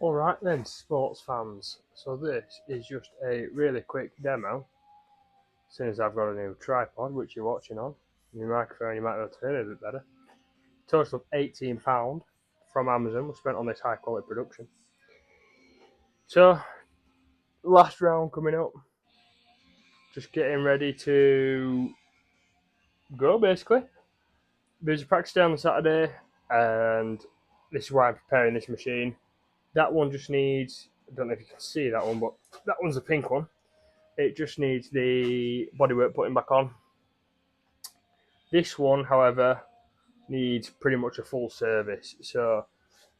Alright then, sports fans. So this is just a really quick demo, since I've got a new tripod, which you're watching on. New microphone, you might be able to hear it a bit better. Total of £18 from Amazon was spent on this high quality production. So, last round coming up. Just getting ready to go, basically. There's a practice day on Saturday, and this is why I'm preparing this machine. That one just needs, I don't know if you can see that one, but that one's the pink one. It just needs the bodywork putting back on. This one, however, needs pretty much a full service. So,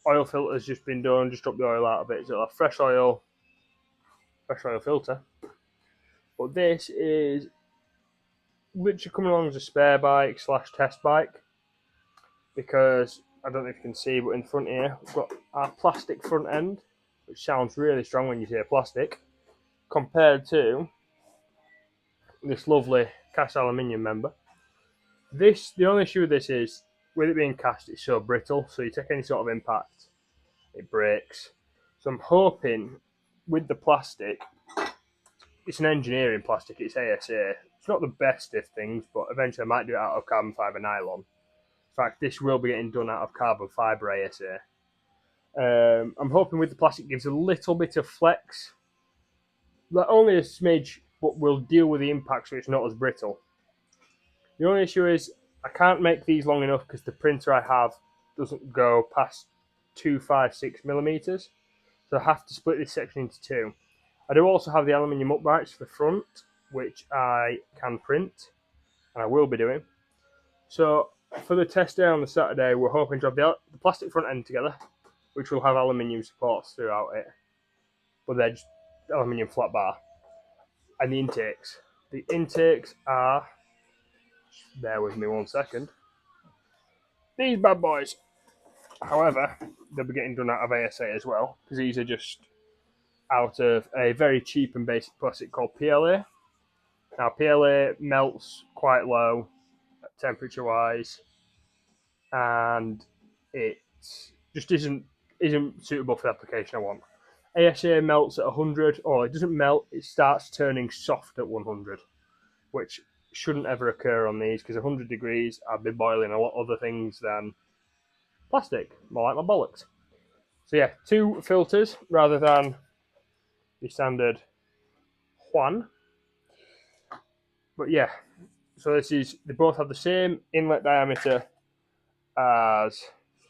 oil filter's just been done, just drop the oil out of it. So, it'll have fresh oil filter. But this is literally coming along as a spare bike / test bike, because I don't know if you can see, but in front here we've got our plastic front end, which sounds really strong when you say plastic, compared to this lovely cast aluminium member. The only issue with this is, with it being cast, it's so brittle, so you take any sort of impact, it breaks. So I'm hoping with the plastic, it's an engineering plastic, it's ASA. It's not the best of things, but eventually I might do it out of carbon fibre nylon. In fact, this will be getting done out of carbon fibre ASA. I'm hoping with the plastic gives a little bit of flex, like only a smidge, but will deal with the impact so it's not as brittle. The only issue is I can't make these long enough because the printer I have doesn't go past 256mm, so I have to split this section into two. I do also have the aluminium uprights for the front, which I can print, and I will be doing. So for the test day on the Saturday, we're hoping to have the plastic front end together, which will have aluminium supports throughout it, but they're just aluminium flat bar. And the intakes. The intakes are, bear with me 1 second, these bad boys. However, they'll be getting done out of ASA as well, because these are just out of a very cheap and basic plastic called PLA. Now, PLA melts quite low temperature wise, and it just isn't suitable for the application I want. ASA melts at 100, or it doesn't melt, it starts turning soft at 100, which shouldn't ever occur on these, because 100 degrees I'd be boiling a lot other things than plastic, more like my bollocks. So yeah, 2 filters rather than the standard one. But yeah, so they both have the same inlet diameter as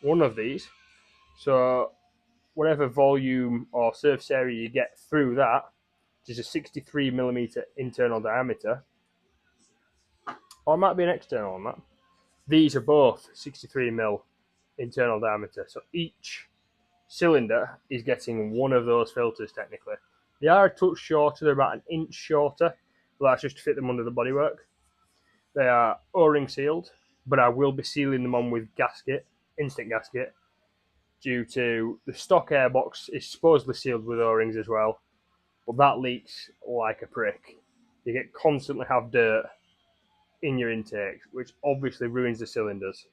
one of these. So whatever volume or surface area you get through that, which is a 63mm internal diameter, or it might be an external on that. These are both 63mm internal diameter, so each cylinder is getting one of those filters technically. They are a touch shorter, they're about an inch shorter, but that's just to fit them under the bodywork. They are O-ring sealed, but I will be sealing them on with gasket, instant gasket, due to the stock airbox is supposedly sealed with O-rings as well, but that leaks like a prick. You constantly have dirt in your intakes, which obviously ruins the cylinders.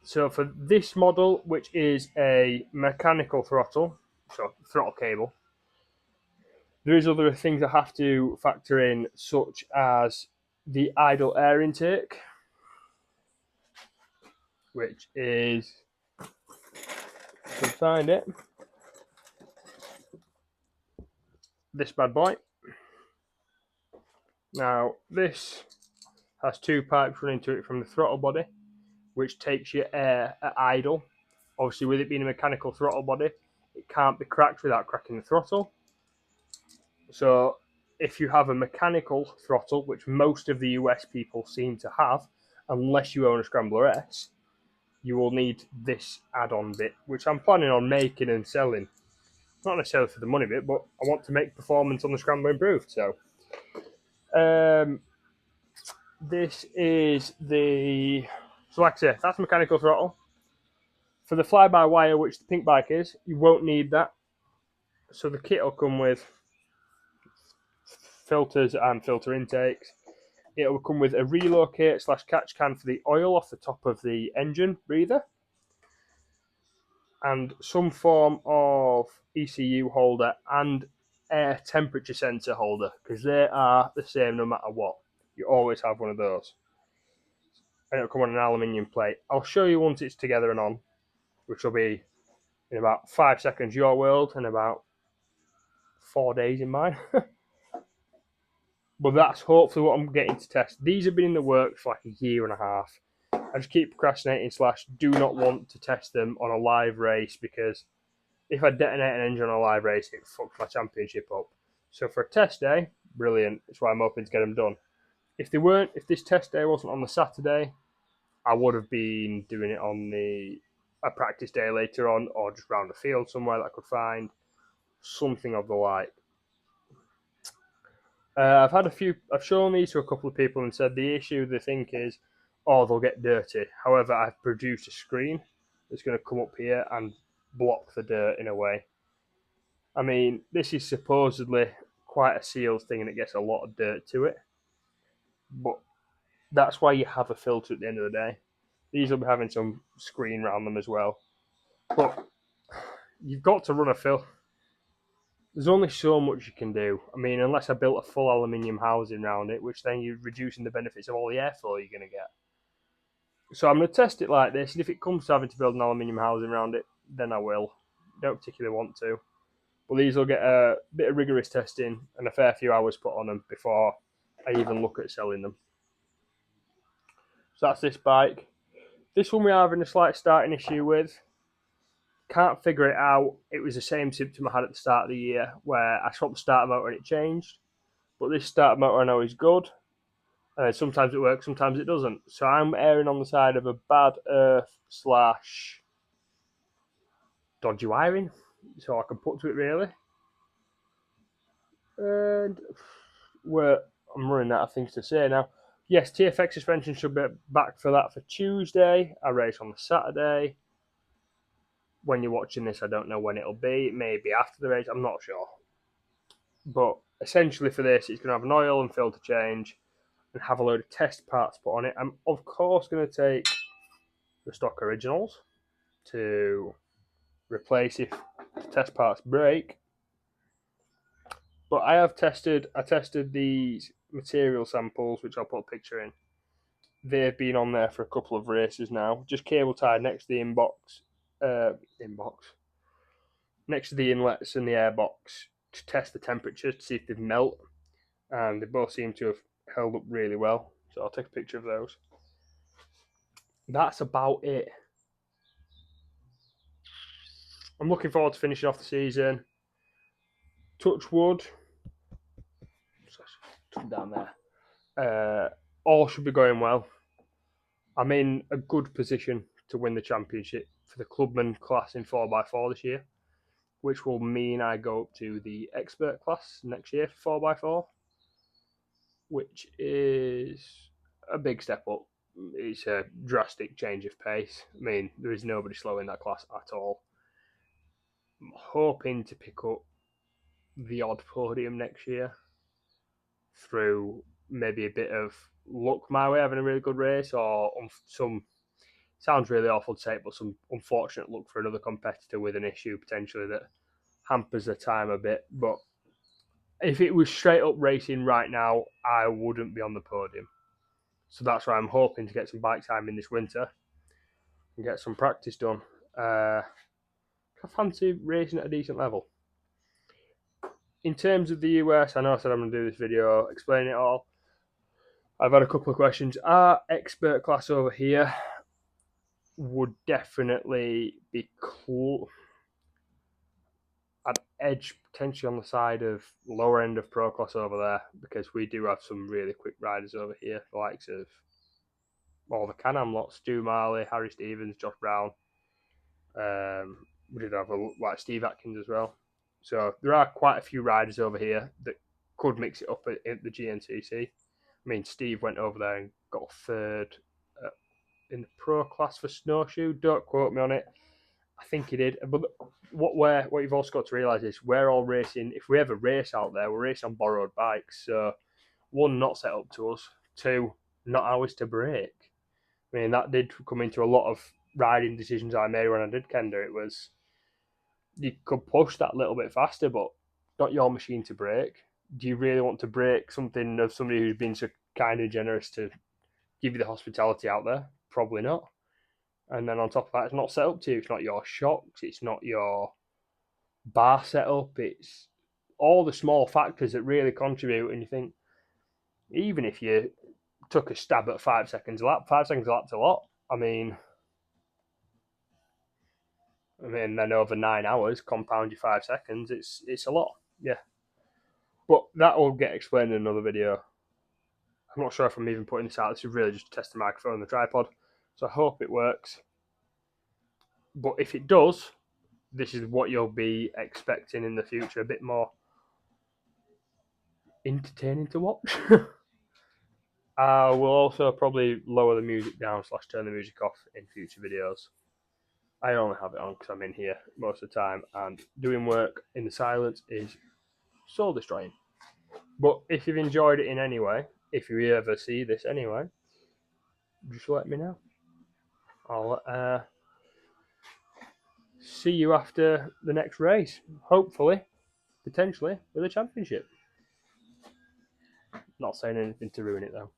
So for this model, which is a mechanical throttle, so throttle cable, there is other things I have to factor in, such as the idle air intake, which is, you can find it, this bad boy. Now, this has 2 pipes running to it from the throttle body, which takes your air at idle. Obviously, with it being a mechanical throttle body, it can't be cracked without cracking the throttle. So if you have a mechanical throttle, which most of the US people seem to have, unless you own a Scrambler S, you will need this add-on bit, which I'm planning on making and selling. Not necessarily for the money bit, but I want to make performance on the Scrambler improved. So this is so like I say, that's mechanical throttle. For the fly-by-wire, which the pink bike is, you won't need that. So the kit will come with filters and filter intakes. It will come with a relocate / catch can for the oil off the top of the engine breather. and some form of ECU holder and air temperature sensor holder, because they are the same no matter what. You always have one of those. And it'll come on an aluminium plate. I'll show you once it's together and on, which will be in about 5 seconds your world and about 4 days in mine. But that's hopefully what I'm getting to test. These have been in the works for like a year and a half. I just keep procrastinating / do not want to test them on a live race, because if I detonate an engine on a live race, it fucks my championship up. So for a test day, brilliant. That's why I'm hoping to get them done. If this test day wasn't on the Saturday, I would have been doing it on a practice day later on, or just round the field somewhere that I could find, something of the like. I've shown these to a couple of people and said the issue they think is, oh, they'll get dirty. However, I've produced a screen that's going to come up here and block the dirt in a way. I mean, this is supposedly quite a sealed thing and it gets a lot of dirt to it. But that's why you have a filter at the end of the day. These will be having some screen around them as well. But you've got to run a filter. There's only so much you can do. I mean, unless I built a full aluminium housing around it, which then you're reducing the benefits of all the airflow you're going to get. So I'm going to test it like this, and if it comes to having to build an aluminium housing around it, then I will. Don't particularly want to. But these will get a bit of rigorous testing and a fair few hours put on them before I even look at selling them. So that's this bike. This one we are having a slight starting issue with. Can't figure it out. It was the same symptom I had at the start of the year, where I swapped the starter motor and it changed. But this starter motor I know is good. Sometimes it works, sometimes it doesn't. So I'm erring on the side of a bad earth / dodgy wiring. So I can put to it really. And I'm running out of things to say now. Yes, TFX suspension should be back for that for Tuesday. I race on the Saturday. When you're watching this, I don't know when it'll be. It may be after the race, I'm not sure. But essentially for this, it's going to have an oil and filter change and have a load of test parts put on it. I'm of course going to take the stock originals to replace if the test parts break. But I tested these material samples, which I'll put a picture in. They've been on there for a couple of races now, just cable tied next to the next to the inlets and the airbox to test the temperature to see if they melt, and they both seem to have held up really well. So I'll take a picture of those. That's about it. I'm looking forward to finishing off the season. Touch wood. Down there. All should be going well. I'm in a good position to win the championship for the clubman class in 4x4 this year, which will mean I go up to the expert class next year for 4x4, which is a big step up. It's a drastic change of pace. I mean, there is nobody slow in that class at all. I'm hoping to pick up the odd podium next year through maybe a bit of luck my way, having a really good race, or some, sounds really awful to say it, but some unfortunate luck for another competitor with an issue potentially that hampers their time a bit. But if it was straight up racing right now, I wouldn't be on the podium. So that's why I'm hoping to get some bike time in this winter and get some practice done. I fancy racing at a decent level. In terms of the US, I know I said I'm going to do this video explaining it all. I've had a couple of questions. Our expert class over here would definitely be cool. I'd edge potentially on the side of lower end of pro class over there, because we do have some really quick riders over here, the likes of all the Can-Am lot, Stu Marley, Harry Stevens, Josh Brown. We did have like Steve Atkins as well. So there are quite a few riders over here that could mix it up at the GNCC. I mean, Steve went over there and got third in the pro class for snowshoe. Don't quote me on it. I think he did. But what you've also got to realise is we're all racing. If we ever race out there, we're racing on borrowed bikes. So, one, not set up to us. Two, not ours to break. I mean, that did come into a lot of riding decisions I made when I did Kenda. It was, you could push that little bit faster, but not your machine to break. Do you really want to break something of somebody who's been so kind and generous to give you the hospitality out there? Probably not. And then on top of that, it's not set up to you. It's not your shocks. It's not your bar setup. It's all the small factors that really contribute. And you think, even if you took a stab at 5 seconds a lap, 5 seconds a lap's a lot. I mean, then over 9 hours, compound your 5 seconds. It's a lot. Yeah, but that will get explained in another video. I'm not sure if I'm even putting this out. This is really just to test the microphone and the tripod. So I hope it works. But if it does, this is what you'll be expecting in the future. A bit more entertaining to watch. We'll also probably lower the music down / turn the music off in future videos. I only have it on because I'm in here most of the time, and doing work in the silence is soul destroying. But if you've enjoyed it in any way, if you ever see this anyway, just let me know. I'll see you after the next race. Hopefully, potentially, with a championship. Not saying anything to ruin it though.